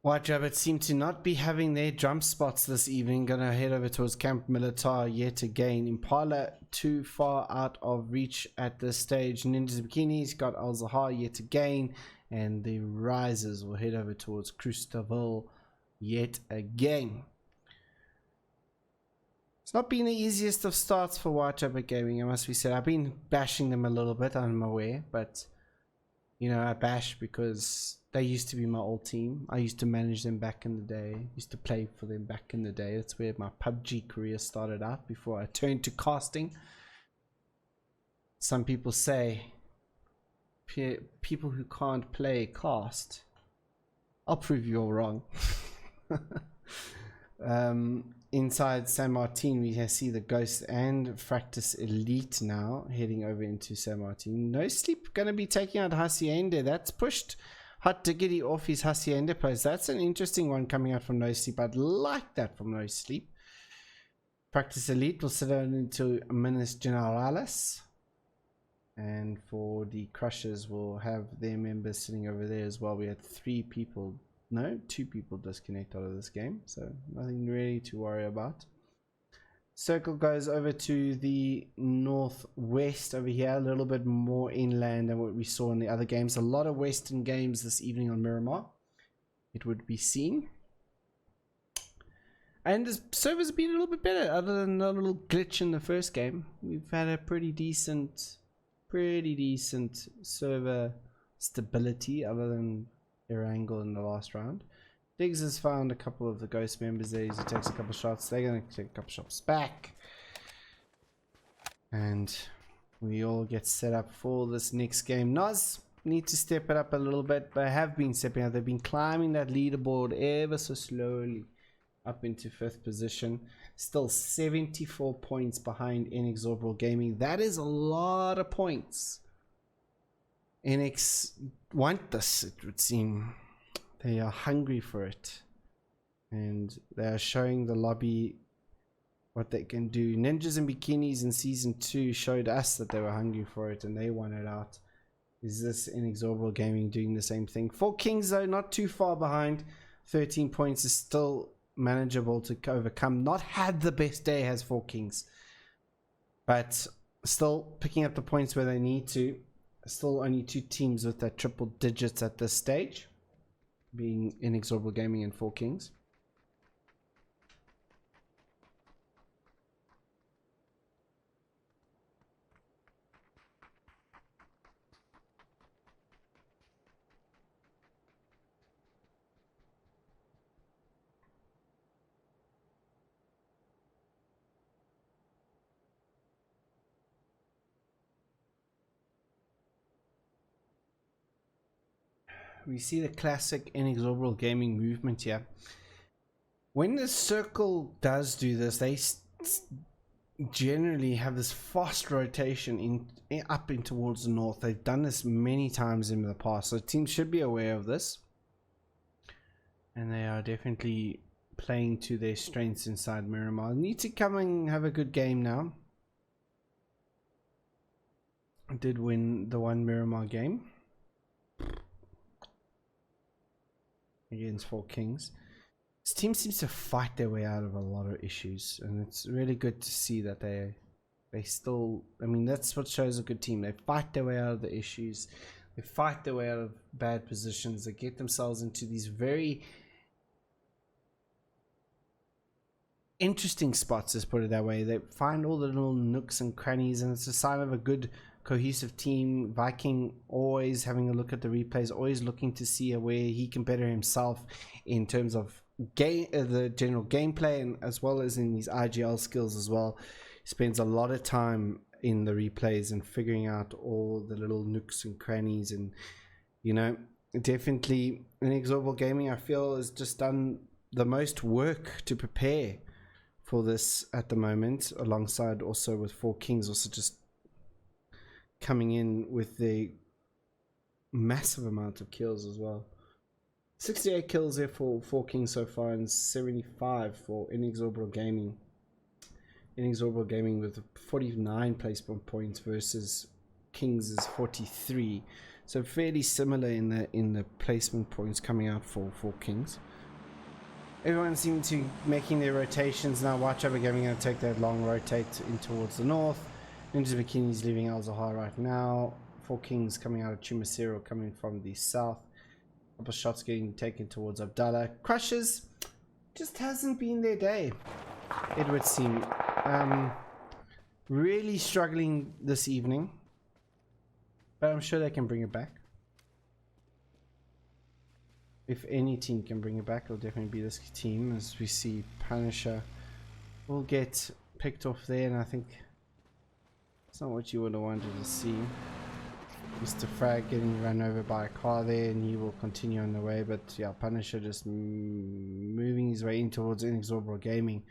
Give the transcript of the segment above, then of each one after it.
White Rabbits seem to not be having their jump spots this evening. Gonna head over towards Camp Militar yet again. Impala too far out of reach at this stage. Ninjas Bikinis got Al Zahar yet again. And the Risers will head over towards Crustaville yet again. It's not been the easiest of starts for White Rabbit Gaming, I must be said. I've been bashing them a little bit, I'm aware, but you know, I bash because they used to be my old team. I used to manage them back in the day. Used to play for them back in the day. That's where my PUBG career started out before I turned to casting. Some people say people who can't play cast. I'll prove you all wrong. Inside San Martin, we see the Ghost and Fractus Elite now heading over into San Martin. No Sleep going to be taking out Hacienda. That's pushed Hot Diggity off his Hacienda post. That's an interesting one coming out from No Sleep. I'd like that from No Sleep. Fractus Elite will sit down into Minas Generalis. And for the Crushers, we'll have their members sitting over there as well. We had 2 people disconnect out of this game, so nothing really to worry about. Circle goes over to the northwest over here, a little bit more inland than what we saw in the other games. A lot of western games this evening on Miramar, it would be seen. And the servers have been a little bit better, other than a little glitch in the first game. We've had a pretty decent server stability, other than Erangel in the last round. Diggs has found a couple of the Ghost members there. He takes a couple shots. They're going to take a couple shots back. And we all get set up for this next game. Noz need to step it up a little bit, but have been stepping up. They've been climbing that leaderboard ever so slowly up into 5th position. Still 74 points behind Inexorable Gaming. That is a lot of points. NX want this, it would seem. They are hungry for it, and they are showing the lobby what they can do. Ninjas and Bikinis in season 2 showed us that they were hungry for it, and they won it out. Is this Inexorable Gaming doing the same thing? 4 Kings though, not too far behind. 13 points is still manageable to overcome. Not had the best day, has 4 Kings, but still picking up the points where they need to. Still only 2 teams with that triple digits at this stage, being Inexorable Gaming and 4 Kings. We see the classic Inexorable Gaming movement here. When the circle does do this, they generally have this fast rotation up in towards the north. They've done this many times in the past, so teams should be aware of this. And they are definitely playing to their strengths inside Miramar. Need to come and have a good game now. I did win the one Miramar game against 4 Kings. This team seems to fight their way out of a lot of issues, and it's really good to see that they still, I mean, that's what shows a good team. They fight their way out of the issues, they fight their way out of bad positions, they get themselves into these very interesting spots, let's put it that way. They find all the little nooks and crannies, and it's a sign of a good cohesive team. Viking always having a look at the replays, always looking to see where he can better himself in terms of the general gameplay, and as well as in his IGL skills as well. He spends a lot of time in the replays and figuring out all the little nooks and crannies, and you know, definitely Inexorable Gaming, I feel, has just done the most work to prepare for this at the moment, alongside also with 4 Kings also just coming in with the massive amount of kills as well. 68 kills there for 4 Kings so far, and 75 for Inexorable Gaming. Inexorable Gaming with 49 placement points versus Kings' 43, so fairly similar in the placement points coming out for 4 Kings. Everyone seems to be making their rotations now. Watch over Gaming going to take that long rotate in towards the north. Ninjas Bikini's leaving El Zahar right now. Four Kings coming out of Chumasiro coming from the south. A couple shots getting taken towards Abdallah. Crushers just hasn't been their day, it would seem. Really struggling this evening, but I'm sure they can bring it back. If any team can bring it back, it'll definitely be this team. As we see, Punisher will get picked off there, and I think it's not what you would have wanted to see. Mr. Frag getting run over by a car there, and he will continue on the way. But yeah, Punisher just moving his way in towards Inexorable Gaming,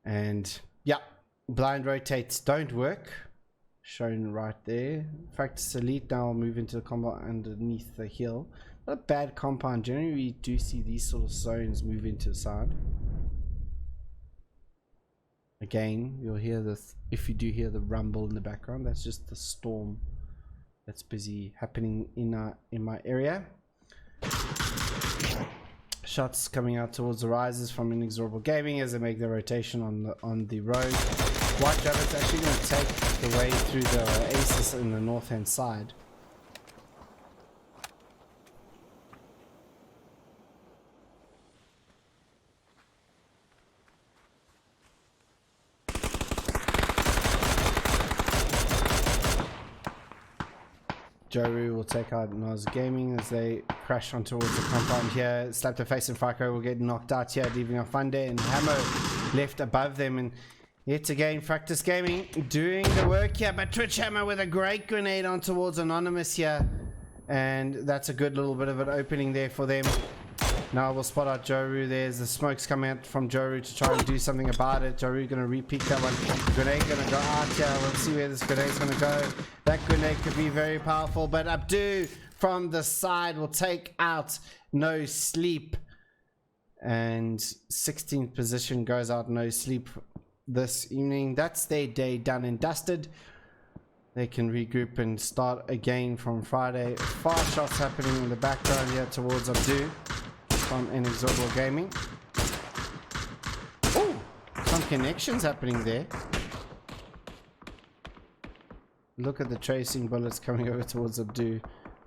and yeah, blind rotates don't work. Shown right there. Practice Elite now will move into the combat underneath the hill. Not a bad compound. Generally, we do see these sort of zones move into the side. Again, you'll hear this. If you do hear the rumble in the background, that's just the storm that's busy happening in my area. Shots coming out towards the rises from Inexorable Gaming as they make their rotation on the road. Watch out! It's actually going to take the way through the Oasis in the north hand side. Joru will take out Nos Gaming as they crash on towards the compound here. Slap the face and Franco will get knocked out here, leaving a Funde and Hammer left above them. And yet again, Practice Gaming doing the work here, but Twitch Hammer with a great grenade on towards Anonymous here. And that's a good little bit of an opening there for them. Now we'll spot out Joru. There's the smokes coming out from Joru to try and do something about it. Joru going to repeat that one. Grenade going to go out here. We'll see where this grenade's going to go. That grenade could be very powerful, but Abdu from the side will take out No Sleep. And 16th position goes out No Sleep this evening. That's their day done and dusted. They can regroup and start again from Friday. Fast shots happening in the background here towards Abdu from Inexorable Gaming. Oh, some connections happening there. Look at the tracing bullets coming over towards Abdu.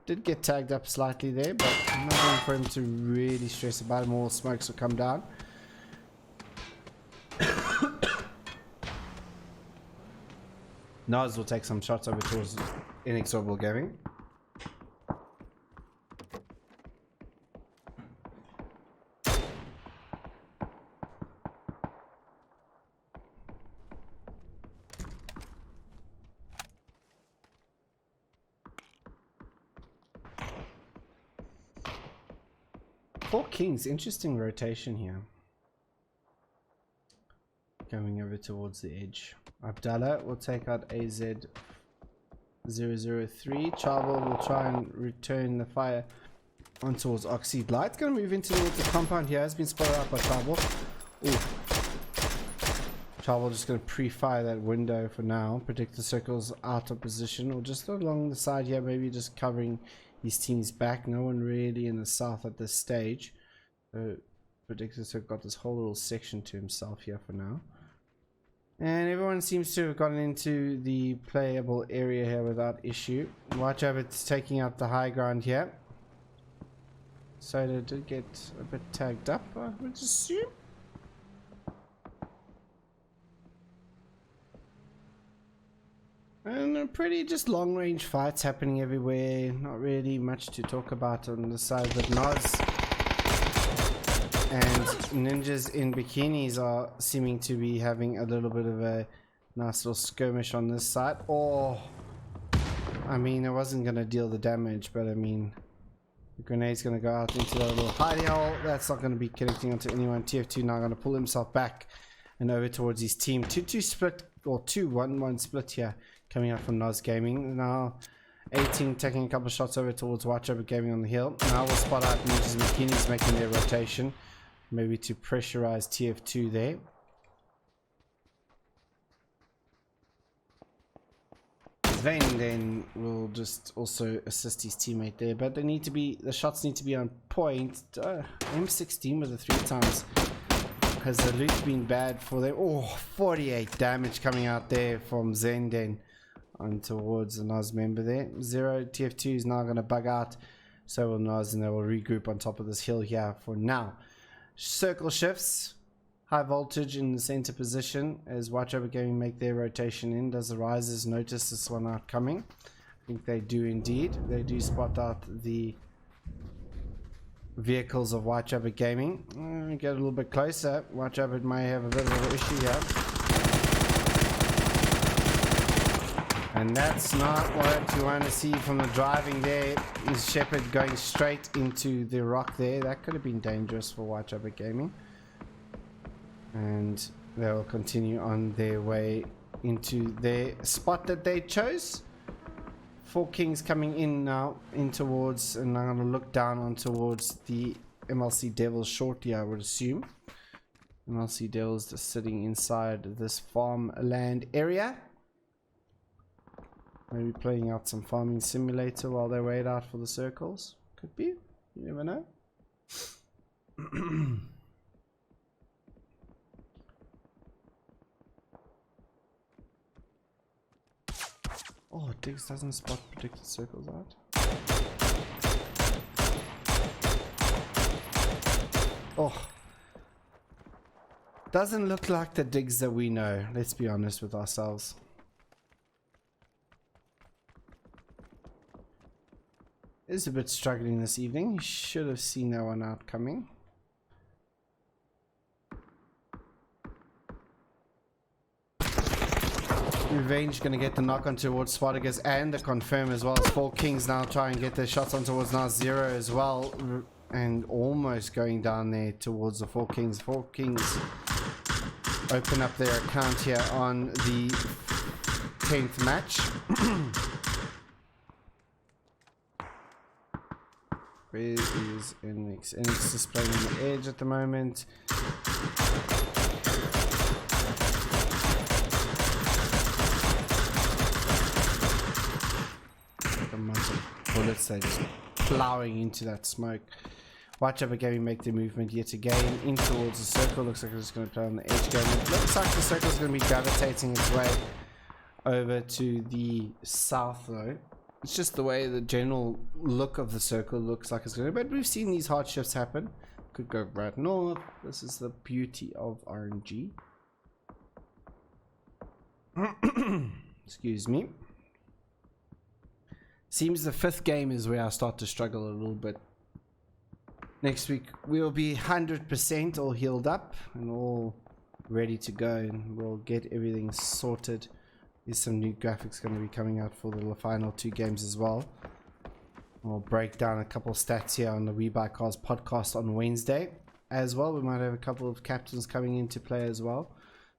Did get tagged up slightly there, but nothing for him to really stress about. More smokes will come down. Nas will take some shots over towards Inexorable Gaming. Four Kings, interesting rotation here. Going over towards the edge. Abdallah will take out AZ003. Charbel will try and return the fire on towards Oxy. Blight's going to move into the compound here. Has been spotted out by Charbel. Charbel just going to pre-fire that window for now. Predict the circles out of position, or just along the side here, maybe just covering his team's back. No one really in the south at this stage. So Predictor Circle got this whole little section to himself here for now. And everyone seems to have gotten into the playable area here without issue. Watch over, it's taking out the high ground here. Soda did get a bit tagged up, I would assume. And pretty just long range fights happening everywhere. Not really much to talk about on the side, but Nas and Ninjas in Bikinis are seeming to be having a little bit of a nice little skirmish on this side. Oh, I mean, it wasn't going to deal the damage, but I mean, the grenade's going to go out into that little hidey hole. That's not going to be connecting onto anyone. TF2 now going to pull himself back and over towards his team. 2-2 split, or 2-1-1 split here, coming out from Nos Gaming. Now 18 taking a couple shots over towards Watch Over Gaming on the hill. Now we'll spot out Ninjas and Bikinis making their rotation. Maybe to pressurize TF2 there. Vane then will just also assist his teammate there, but they need to be, the shots need to be on point. M16 with the 3 times. Has the loot been bad for them? Oh, 48 damage coming out there from Zenden on towards the Nas member there. 0 TF2 is now going to bug out. So will Nas, and they will regroup on top of this hill here for now. Circle shifts. High voltage in the center position as Watch Over Gaming make their rotation in. Does the Risers notice this one out coming? I think they do indeed. They do spot out the vehicles of Watch Over Gaming. Get a little bit closer. Watch Over may have a bit of an issue here. And that's not what you want to see from the driving there. Is Shepard going straight into the rock there. That could have been dangerous for Watch Over Gaming. And they'll continue on their way into their spot that they chose. 4 Kings coming in now, in towards, and I'm going to look down on towards the MLC Devils shortly, I would assume. MLC Devils just sitting inside this farmland area. Maybe playing out some farming simulator while they wait out for the circles. Could be, you never know. Oh, Diggs doesn't spot predicted circles out. Oh. Doesn't look like the Diggs that we know. Let's be honest with ourselves. Is a bit struggling this evening. He should have seen that one out coming. Revenge going to get the knock on towards Spartacus and the confirm as well as 4 Kings now try and get their shots on towards now 0 as well, and almost going down there towards the 4 Kings. 4 Kings open up their account here on the 10th match. Where is NX? NX is playing on the edge at the moment. Bullets, they're just plowing into that smoke. Watch Over Gaming make the movement yet again in towards the circle. Looks like it's just going to play on the edge game. It looks like the circle is going to be gravitating its way over to the south though. It's just the way the general look of the circle looks like it's going to, but we've seen these hard shifts happen. Could go right north. This is the beauty of RNG. Excuse me. Seems the 5th game is where I start to struggle a little bit. Next week we'll be 100% all healed up and all ready to go, and we'll get everything sorted. There's some new graphics going to be coming out for the final 2 games as well. We'll break down a couple of stats here on the We Buy Cars podcast on Wednesday as well. We might have a couple of captains coming into play as well.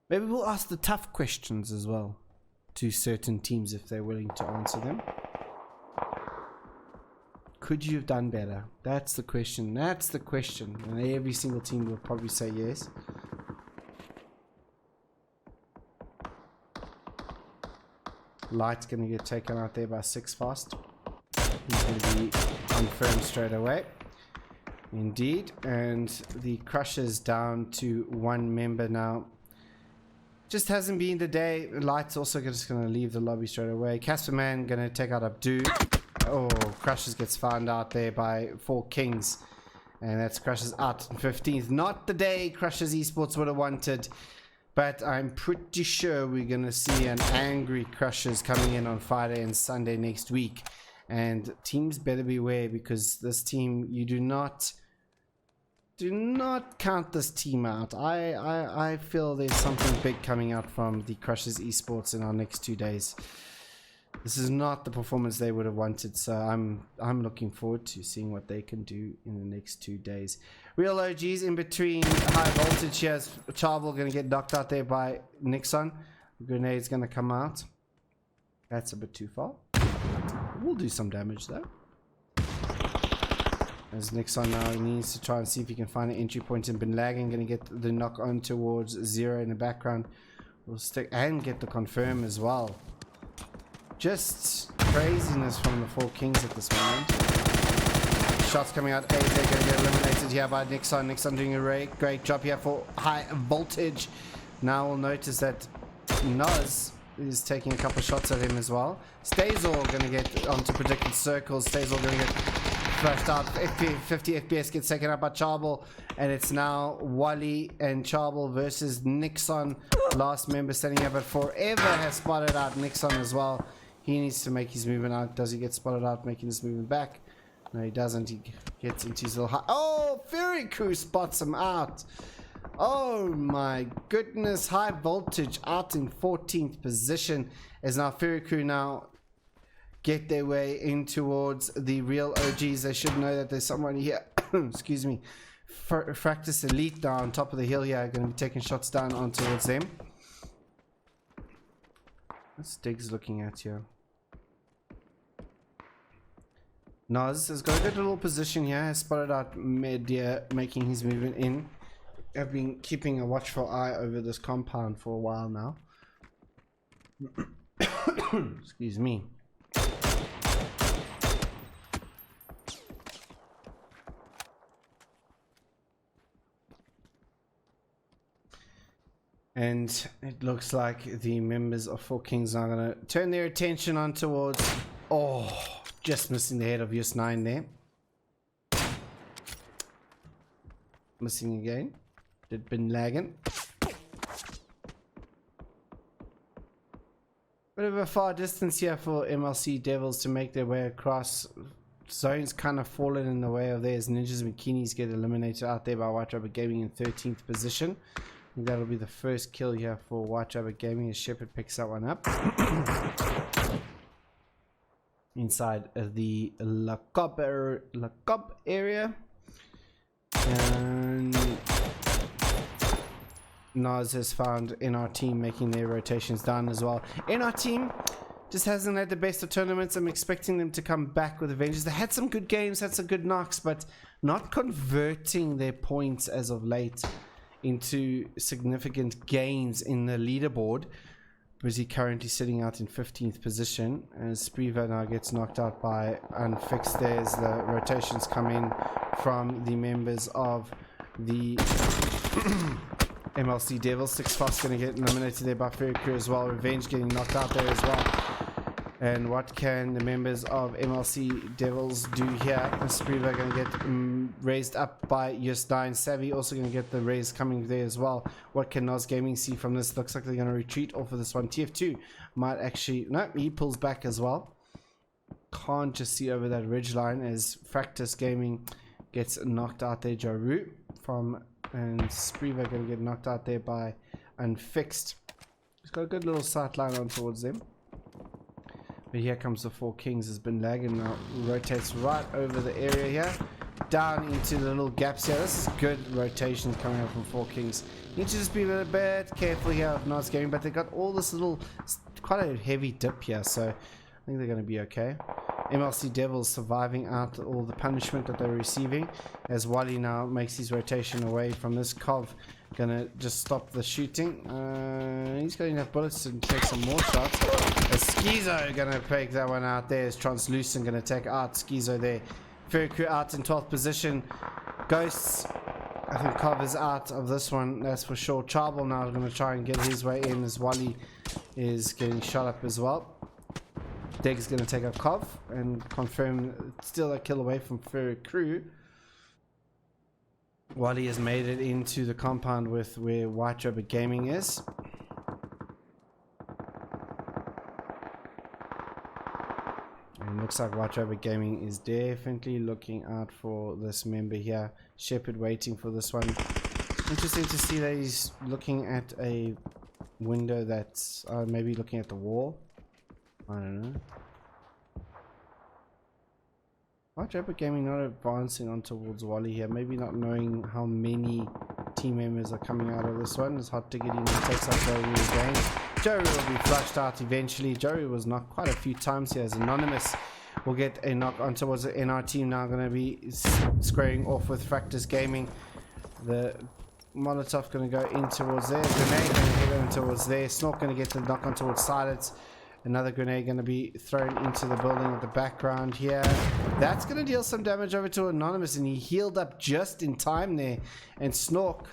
Maybe we'll ask the tough questions as well to certain teams if they're willing to answer them. Could you have done better? That's the question. That's the question. And every single team will probably say yes. Light's going to get taken out there by 6 fast. He's going to be confirmed straight away. Indeed. And the Crusher's down to 1 member now. Just hasn't been the day. Light's also just going to leave the lobby straight away. Casperman going to take out Abdu. Oh, Crushers gets found out there by 4 Kings. And that's Crushers out on 15th. Not the day Crushers Esports would have wanted. But I'm pretty sure we're going to see an angry Crushers coming in on Friday and Sunday next week. And teams better beware, because this team, you do not count this team out. I feel there's something big coming out from the Crushers Esports in our next 2 days. This is not the performance they would have wanted, so I'm looking forward to seeing what they can do in the next 2 days. Real OGs in between high voltage here. Charvel going to get knocked out there by Nixon. Grenade's going to come out. That's a bit too far. We'll do some damage though. As Nixon now needs to try and see if he can find an entry point in Bin Laden. Going to get the knock on towards 0 in the background. We'll stick and get the confirm as well. Just craziness from the Four Kings at this moment. Shots coming out. They're going to get eliminated here by Nixon. Nixon doing a great job here for high voltage. Now we'll notice that Noz is taking a couple of shots at him as well. Stazor going to get onto predicted circles. Stazor going to get flashed out. 50 FPS gets taken up by Charbel. And it's now Wally and Charbel versus Nixon. Last member standing up, but Forever has spotted out Nixon as well. He needs to make his movement out. Does he get spotted out making his movement back? No, he doesn't. He gets into his little high. Oh, Fury Crew spots him out. Oh my goodness. High voltage out in 14th position. As now Fury Crew now get their way in towards the real OGs. They should know that there's someone here. Excuse me. Fractus Elite down on top of the hill here. Going to be taking shots down on towards them. What's Diggs looking at here? Noz has got a good little position here. Has spotted out mid here, making his movement in. I've been keeping a watchful eye over this compound for a while now. Excuse me. And it looks like the members of Four Kings are going to turn their attention on towards... Oh, just missing the head of Yus 9 there. Missing again. It been lagging. Bit of a far distance here for MLC Devils to make their way across. Zone's kind of fallen in the way of theirs. Ninjas and Bikinis get eliminated out there by White Rabbit Gaming in 13th position. I think that'll be the first kill here for White Rabbit Gaming as Shepard picks that one up. Inside the La Cob area. And Nas has found NR team making their rotations down as well. NR team just hasn't had the best of tournaments. I'm expecting them to come back with a vengeance. They had some good games, had some good knocks, but not converting their points as of late into significant gains in the leaderboard. Busy currently sitting out in 15th position as Spreeva now gets knocked out by Unfixed. There's the rotations come in from the members of the MLC Devils. Six Fast going to get eliminated there by Fury Crew as well. Revenge getting knocked out there as well. And what can the members of MLC Devils do here? Spreeva going to get raised up by Yus9. Savvy also going to get the raise coming there as well. What can Nos Gaming see from this? Looks like they're going to retreat off of this one. TF2 might actually... No, he pulls back as well. Can't just see over that ridge line as Fractus Gaming gets knocked out there. Jaru from... And Spreeva going to get knocked out there by Unfixed. He's got a good little sight line on towards them. But here comes the Four Kings. Has been lagging now. Rotates right over the area here. Down into the little gaps here. This is good rotation coming up from Four Kings. You need to just be a little bit careful here of Nos Gaming. But they got all this little... Quite a heavy dip here. So I think they're going to be okay. MLC Devils surviving out all the punishment that they're receiving. As Wally now makes his rotation away from this Kov. Gonna just stop the shooting. He's got enough bullets to take some more shots. Schizo gonna take that one out there. Is Translucent gonna take out Schizo there. Fury Crew out in 12th position. Ghosts, I think Kov is out of this one, that's for sure. Charbel now is gonna try and get his way in as Wally is getting shot up as well. Deg's gonna take out Kov and confirm still a kill away from Fury Crew. Wally has made it into the compound with where White Rabbit Gaming is. And looks like White Rabbit Gaming is definitely looking out for this member here. Shepard waiting for this one. Interesting to see that he's looking at a window that's maybe looking at the wall. I don't know. White Rabbit Gaming not advancing on towards Wally here. Maybe not knowing how many team members are coming out of this one. As Hot Diggity now takes up Joey again. Joey will be flushed out eventually. Joey was knocked quite a few times here as Anonymous. Will get a knock on towards the NR team now. Going to be squaring off with Fractus Gaming. The Molotov going to go in towards there. Grenade going to hit in towards there. Snork going to get the knock on towards Silence. Another grenade going to be thrown into the building at the background here. That's going to deal some damage over to Anonymous, and he healed up just in time there. And Snork,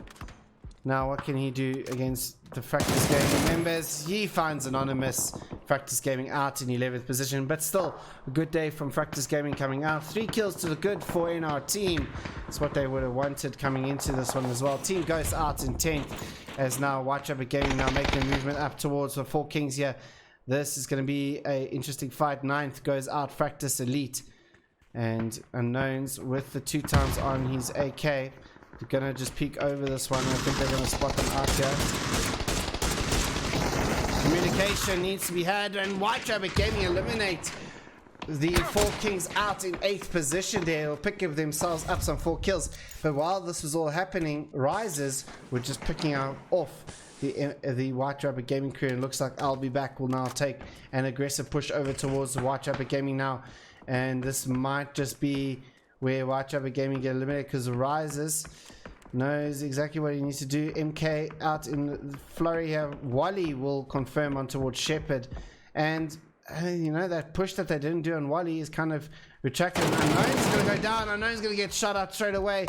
now what can he do against the Fractus Gaming members? He finds Anonymous. Fractus Gaming out in 11th position, but still a good day from Fractus Gaming coming out. 3 kills to the good for in our team. It's what they would have wanted coming into this one as well. Team Ghost out in 10th, as now White Rabbit Gaming now making a movement up towards the 4 Kings here. This is going to be an interesting fight. 9th goes out Fractus Elite, and Unknowns with the 2 times on his AK. They're going to just peek over this one. I think they're going to spot them out here. Communication needs to be had, and White Rabbit Gaming eliminate the 4 Kings out in 8th position there. They'll pick themselves up some 4 kills. But while this was all happening, Rises were just picking off the White Rabbit Gaming crew, and looks like I'll Be Back will now take an aggressive push over towards the White Rabbit Gaming now, and this might just be where White Rabbit Gaming get eliminated, because the Rises knows exactly what he needs to do. MK out in the flurry here. Wally will confirm on towards Shepherd, and you know, that push that they didn't do on Wally is kind of retracted. Unknown's going to go down. Unknown's going to get shot out straight away.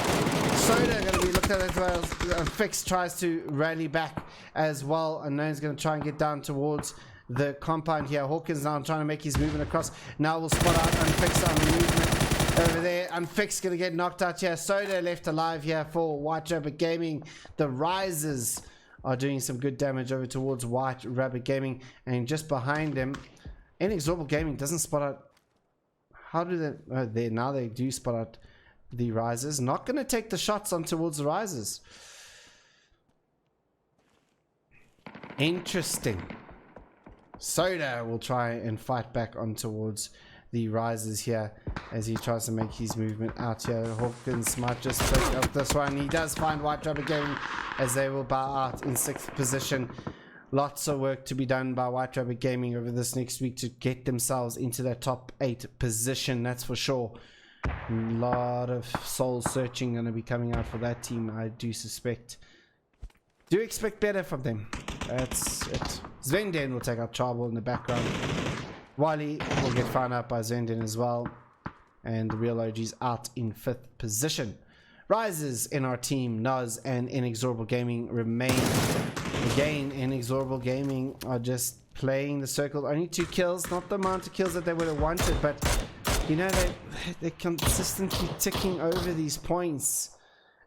Soda going to be looked at as well. Fix tries to rally back as well. Unknown's going to try and get down towards the compound here. Hawkins now trying to make his movement across. Now we'll spot out Unfix on the movement over there. Unfix going to get knocked out here. Soda left alive here for White Rabbit Gaming. The Risers are doing some good damage over towards White Rabbit Gaming, and just behind them, Inexorable Gaming doesn't spot out. How do they? Now they do spot out the Risers. Not going to take the shots on towards the Risers. Interesting. Soda will try and fight back on towards the Risers here as he tries to make his movement out here. Hawkins might just take up this one. He does find White Rabbit Gaming as they will bow out in 6th position. Lots of work to be done by White Rabbit Gaming over this next week to get themselves into that top 8 position, that's for sure. A lot of soul searching going to be coming out for that team, I do suspect. Do expect better from them. That's it. Zvenden will take out Charbel in the background. Wally will get found out by Zvenden as well. And the real OG's out in 5th position. Rises in our team, Nuz and Inexorable Gaming remain. Again, Inexorable Gaming are just playing the circle. Only 2 kills, not the amount of kills that they would have wanted, but you know, they're consistently ticking over these points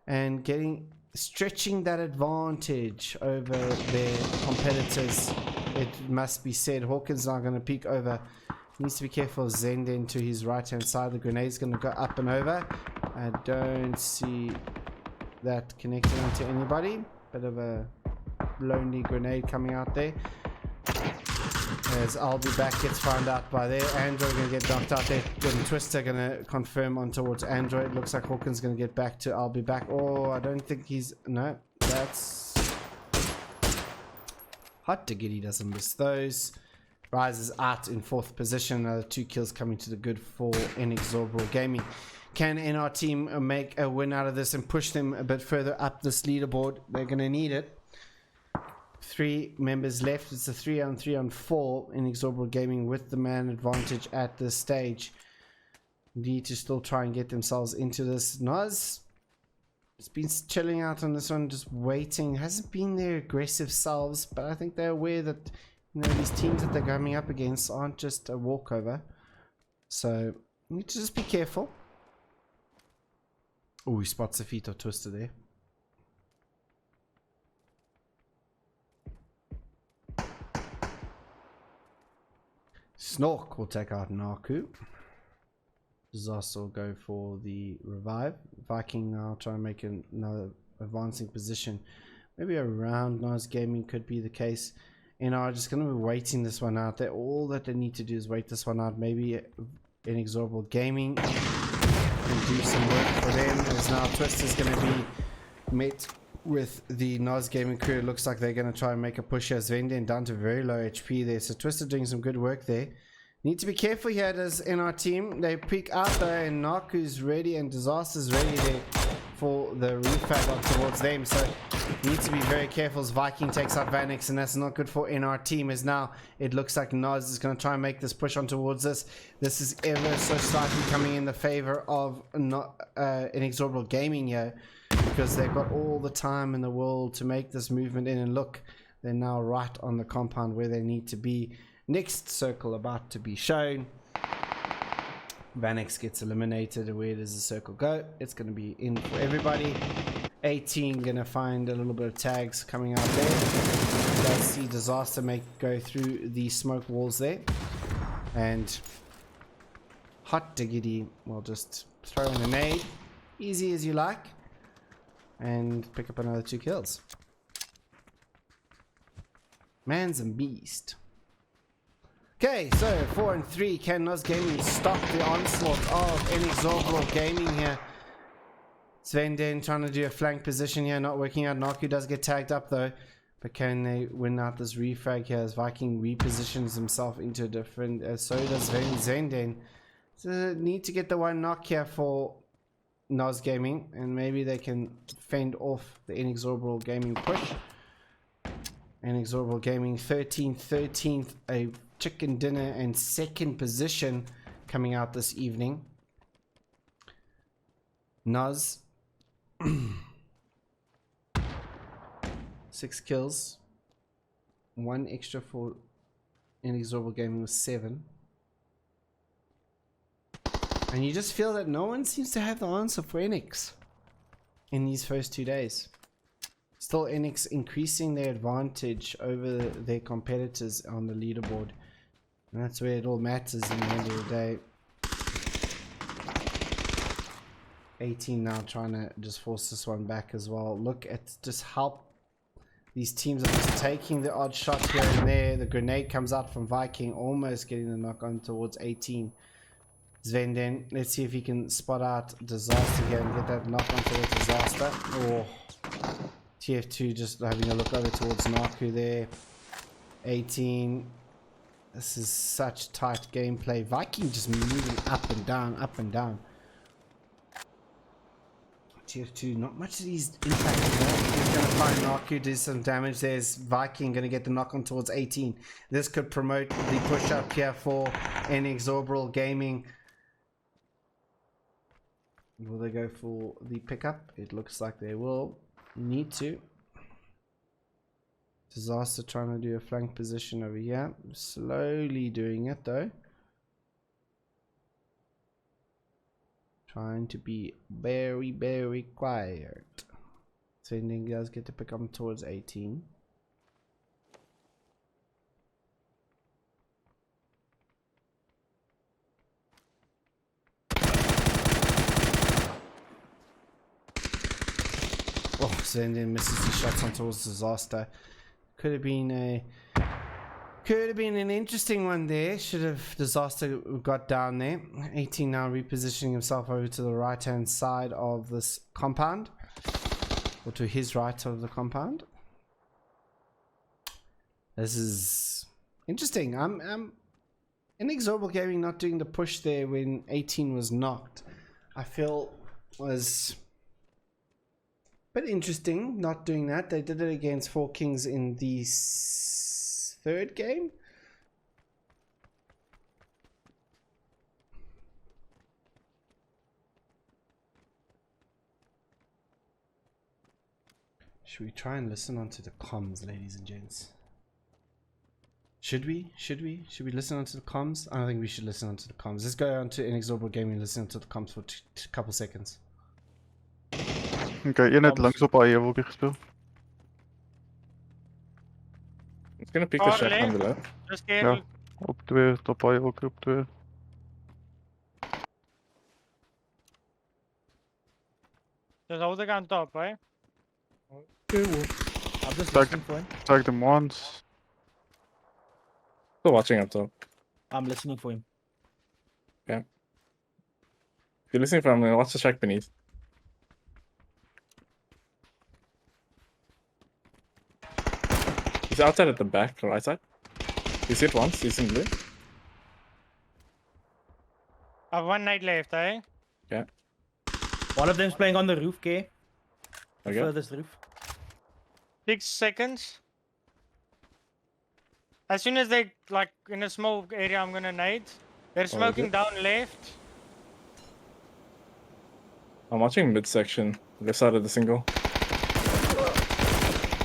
and stretching that advantage over their competitors. It must be said. Hawkins now going to peek over. He needs to be careful of Zenden to his right hand side. The grenade's going to go up and over. I don't see that connecting onto anybody. Bit of a lonely grenade coming out there. As I'll Be Back gets found out by there. Android going to get knocked out there. And Twister going to confirm on towards Android. Looks like Hawkins going to get back to I'll Be Back. Oh, I don't think he's... No, that's... Hot Diggity doesn't miss those. Rises out in 4th position. Another 2 kills coming to the good for Inexorable Gaming. Can NR team make a win out of this and push them a bit further up this leaderboard? They're going to need it. 3 members left. It's a 3-on-3-on-4. Inexorable Gaming with the man advantage at this stage. Need to still try and get themselves into this. Nuz has been chilling out on this one, just waiting. Hasn't been their aggressive selves, but I think they're aware that, you know, these teams that they're coming up against aren't just a walkover. So you need to just be careful. Oh, he spots the feet of Twister there. Snork will take out Naku. Disaster will go for the revive. Viking now trying to make another advancing position. Maybe around Nuz Gaming could be the case. NR just going to be waiting this one out. All that they need to do is wait this one out. Maybe Inexorable Gaming can do some work for them. As now Twister's going to be met with the Nuz Gaming crew. It looks like they're going to try and make a push as Venden down to very low HP there. So Twister doing some good work there. Need to be careful here as in our team. They peek out there and Naku's ready and Disaster's ready there for the refab up towards them. So need to be very careful as Viking takes out Vanix, and that's not good for NR team. As now it looks like Noz is going to try and make this push on towards this. This is ever so slightly coming in the favor of Inexorable Gaming here, because they've got all the time in the world to make this movement in, and look, they're now right on the compound where they need to be. Next circle about to be shown. Vanix gets eliminated. Where does the circle go? It's going to be in for everybody. 18 going to find a little bit of tags coming out there. Let's see Disaster go through the smoke walls there. And Hot Diggity will just throw in a nade. Easy as you like. And pick up another 2 kills. Man's a beast. Okay, so 4 and 3. Can Noz Gaming stop the onslaught of Inexorable Gaming here? Sven Den trying to do a flank position here, not working out. Naku does get tagged up though, but can they win out this refrag here as Viking repositions himself into a different, so does Zenden. So need to get the one knock here for Noz Gaming, and maybe they can fend off the Inexorable Gaming push. Inexorable Gaming 13th, a chicken dinner and 2nd position coming out this evening. Noz 6 kills, 1 extra for Inexorable Gaming with 7. And you just feel that no one seems to have the answer for NX in these first 2 days. Still NX increasing their advantage over their competitors on the leaderboard. And that's where it all matters in the end of the day. 18 now trying to just force this one back as well. Look at just how these teams are just taking the odd shot here and there. The grenade comes out from Viking, almost getting the knock on towards 18. Zvenden, let's see if he can spot out Disaster here and get that knock on towards Disaster. Oh, TF2 just having a look over towards Naku there. 18. This is such tight gameplay. Viking just moving up and down, up and down. TF2, not much of these impacting there. He's going to find Naku, do some damage. There's Viking going to get the knock on towards 18. This could promote the push up here for Inexorable Gaming. Will they go for the pickup? It looks like they will need to. Disaster trying to do a flank position over here. Slowly doing it though. Trying to be very, very quiet. Sending guys get to pick up towards 18. Oh, Sending misses the shots on towards Disaster. Could have been an interesting one there. Should have Disaster got down there. 18 now repositioning himself over to the right hand side of this compound, or to his right of the compound. This is interesting. I'm Inexorable Gaming not doing the push there when 18 was knocked. I feel was a bit interesting not doing that. They did it against 4 Kings in the 3rd game. Should we try and listen onto the comms, ladies and gents? Should we listen onto the comms? I don't think we should listen onto the comms. Let's go on to Inexorable Gaming and listen to the comms for a couple seconds. Oké, je net langs op AE ook gespeeld. It's gonna pick the shot on the left. Just careful. Ja, op 2, top AE ook op 2. Just hold the gun top, right? I'm just Tag, listening for him. tag them once. Still watching up top. I'm listening for him. If you're listening for him, watch the shack beneath. He's outside at the back, right side. You see it once, he's in blue. I have 1 night left, eh? Yeah. One of them's playing on the roof, K. The Okay. furthest roof. 6 seconds. As soon as they like in a small area, I'm gonna nade. They're smoking good. down left. I'm watching midsection. Left side of the single.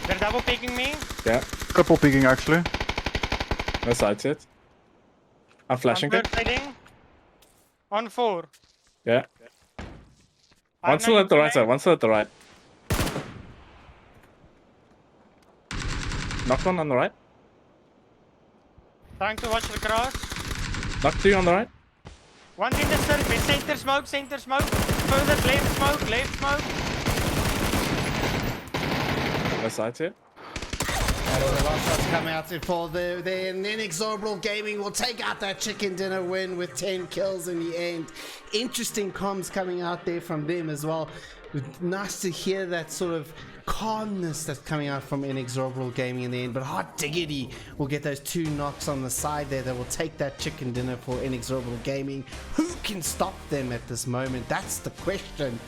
They're double picking me. Yeah. Triple peeking actually. No side set. I'm flashing I'm it. rotating. On 4. Yeah. I'm One still at the right side. One still at the right. Knocked one on the right. Trying to watch the cross. Knocked 2 on the right. One in the surface. Center smoke. Center smoke. Further left smoke. Left smoke. No side set. The last one's come out for the Inexorable Gaming will take out that chicken dinner win with 10 kills in the end. Interesting comms coming out there from them as well. Nice to hear that sort of calmness that's coming out from Inexorable Gaming in the end. But hot diggity will get those 2 knocks on the side there that will take that chicken dinner for Inexorable Gaming. Who can stop them at this moment? That's the question.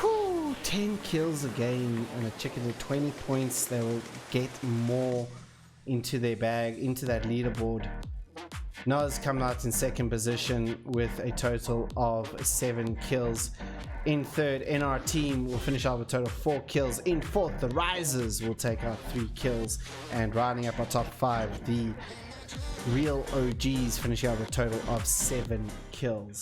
Whew, 10 kills a game and a chicken with 20 points. They will get more into their bag, into that leaderboard. Noah's come out in second position with a total of 7 kills. In third, NR team will finish out with a total of 4 kills. In fourth, the Risers will take out 3 kills. And rounding up our top 5, the Real OGs finishing out with a total of 7 kills.